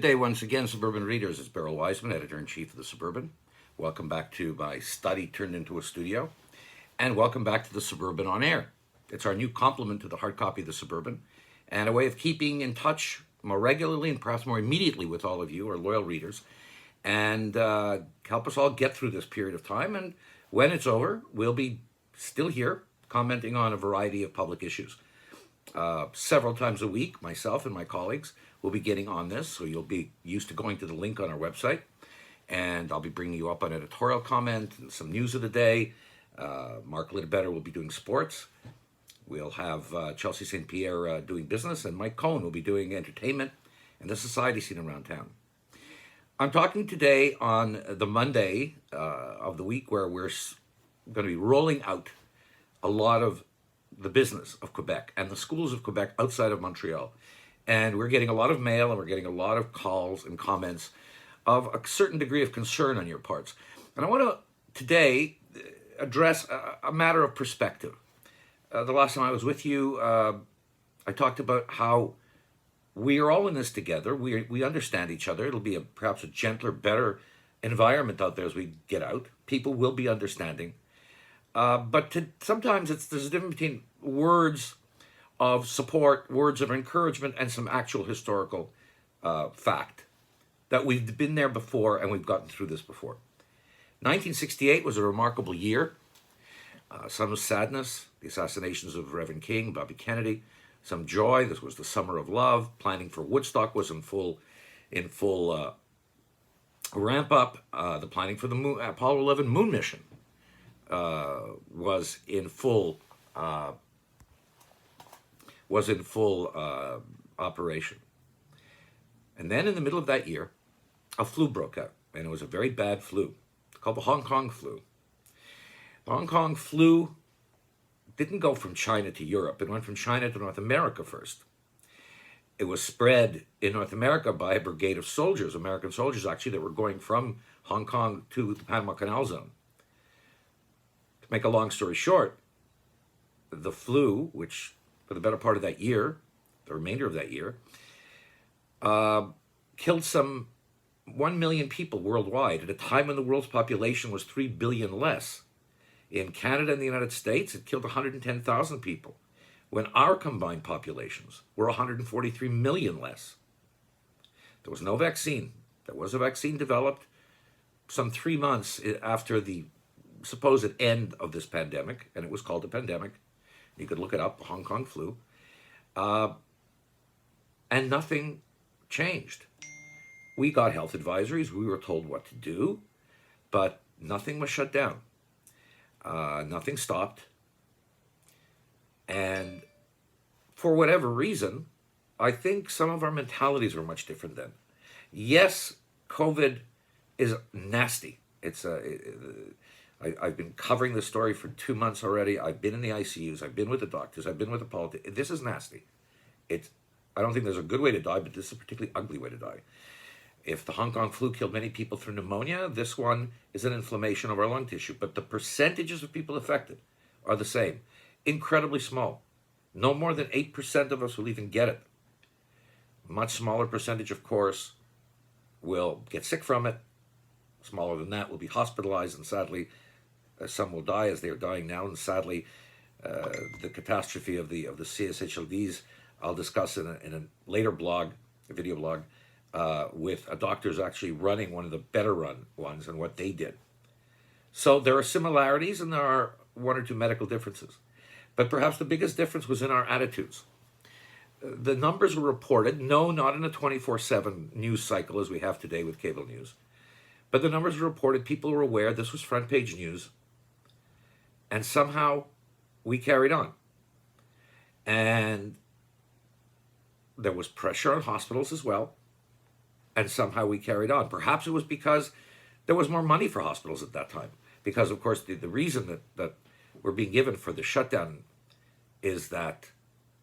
day once again, Suburban Readers. It's Beryl Wiseman, Editor-in-Chief of The Suburban. Welcome back to my study turned into a studio. And welcome back to The Suburban on Air. It's our new complement to the hard copy of The Suburban, and a way of keeping in touch more regularly and perhaps more immediately with all of you, our loyal readers, and help us all get through this period of time. And when it's over, we'll be still here commenting on a variety of public issues. Several times a week, myself and my colleagues will be getting on this, so you'll be used to going to the link on our website, and I'll be bringing you up on editorial comment and some news of the day. Mark Littbetter will be doing sports. We'll have Chelsea St. Pierre doing business, and Mike Cohen will be doing entertainment and the society scene around town. I'm talking today on the Monday of the week where we're going to be rolling out a lot of the business of Quebec and the schools of Quebec outside of Montreal. And we're getting a lot of mail and we're getting a lot of calls and comments of a certain degree of concern on your parts. And I want to today address a matter of perspective. The last time I was with you, I talked about how we are all in this together. We understand each other. It'll be perhaps a gentler, better environment out there as we get out. People will be understanding. But sometimes there's a difference between words of support, words of encouragement, and some actual historical fact that we've been there before and we've gotten through this before. 1968 was a remarkable year. Some sadness, the assassinations of Reverend King, Bobby Kennedy, some joy. This was the summer of love. Planning for Woodstock was in full ramp up. The planning for the Apollo 11 moon mission was in full operation. And then in the middle of that year, a flu broke out, and it was a very bad flu called the Hong Kong flu. The Hong Kong flu didn't go from China to Europe. It went from China to North America first. It was spread in North America by a brigade of soldiers, American soldiers actually, that were going from Hong Kong to the Panama Canal Zone. To make a long story short, the flu, which for the better part of that year, the remainder of that year, killed some 1 million people worldwide at a time when the world's population was 3 billion less. In Canada and the United States, it killed 110,000 people, when our combined populations were 143 million less. There was no vaccine. There was a vaccine developed some 3 months after the supposed end of this pandemic, and it was called a pandemic. You could look it up, Hong Kong flu. And nothing changed. We got health advisories. We were told what to do, but nothing was shut down. Nothing stopped. And for whatever reason, I think some of our mentalities were much different then. Yes, COVID is nasty. I've been covering this story for 2 months already. I've been in the ICUs. I've been with the doctors. I've been with the politicians. This is nasty. I don't think there's a good way to die, but this is a particularly ugly way to die. If the Hong Kong flu killed many people through pneumonia, this one is an inflammation of our lung tissue. But the percentages of people affected are the same. Incredibly small. No more than 8% of us will even get it. Much smaller percentage, of course, will get sick from it. Smaller than that will be hospitalized, and sadly, some will die as they are dying now. And sadly, the catastrophe of the CSHLDs, I'll discuss in a later blog, a video blog, with a doctor's actually running one of the better run ones and what they did. So there are similarities and there are one or two medical differences. But perhaps the biggest difference was in our attitudes. The numbers were reported, no, not in a 24/7 news cycle as we have today with cable news. But the numbers were reported, people were aware, this was front page news. And somehow we carried on. And there was pressure on hospitals as well. And somehow we carried on. Perhaps it was because there was more money for hospitals at that time. Because, of course, the reason that we're being given for the shutdown is that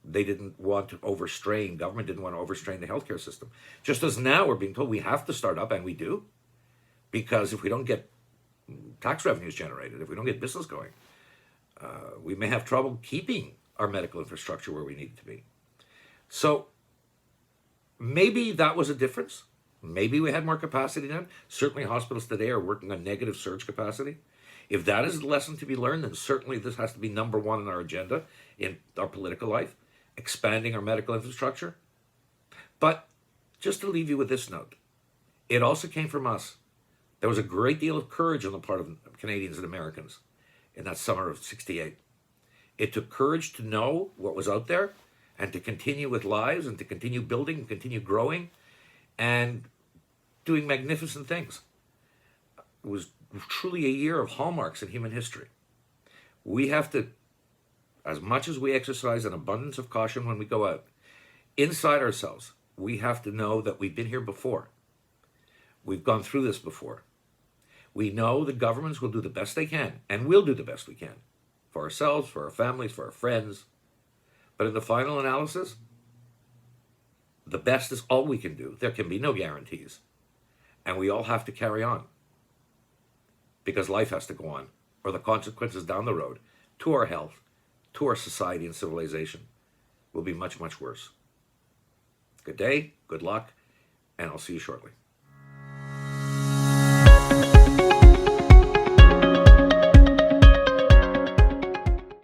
they didn't want to overstrain, government didn't want to overstrain the healthcare system. Just as now we're being told we have to start up, and we do. Because if we don't get tax revenues generated, if we don't get business going, we may have trouble keeping our medical infrastructure where we need it to be. So maybe that was a difference. Maybe we had more capacity then. Certainly hospitals today are working on negative surge capacity. If that is the lesson to be learned, then certainly this has to be number one on our agenda in our political life, expanding our medical infrastructure. But just to leave you with this note, it also came from us. There was a great deal of courage on the part of Canadians and Americans in that summer of '68. It took courage to know what was out there and to continue with lives and to continue building and continue growing and doing magnificent things. It was truly a year of hallmarks in human history. We have to, as much as we exercise an abundance of caution when we go out, inside ourselves, we have to know that we've been here before. We've gone through this before. We know the governments will do the best they can, and will do the best we can for ourselves, for our families, for our friends. But in the final analysis, the best is all we can do. There can be no guarantees. And we all have to carry on. Because life has to go on, or the consequences down the road to our health, to our society and civilization will be much, much worse. Good day, good luck, and I'll see you shortly.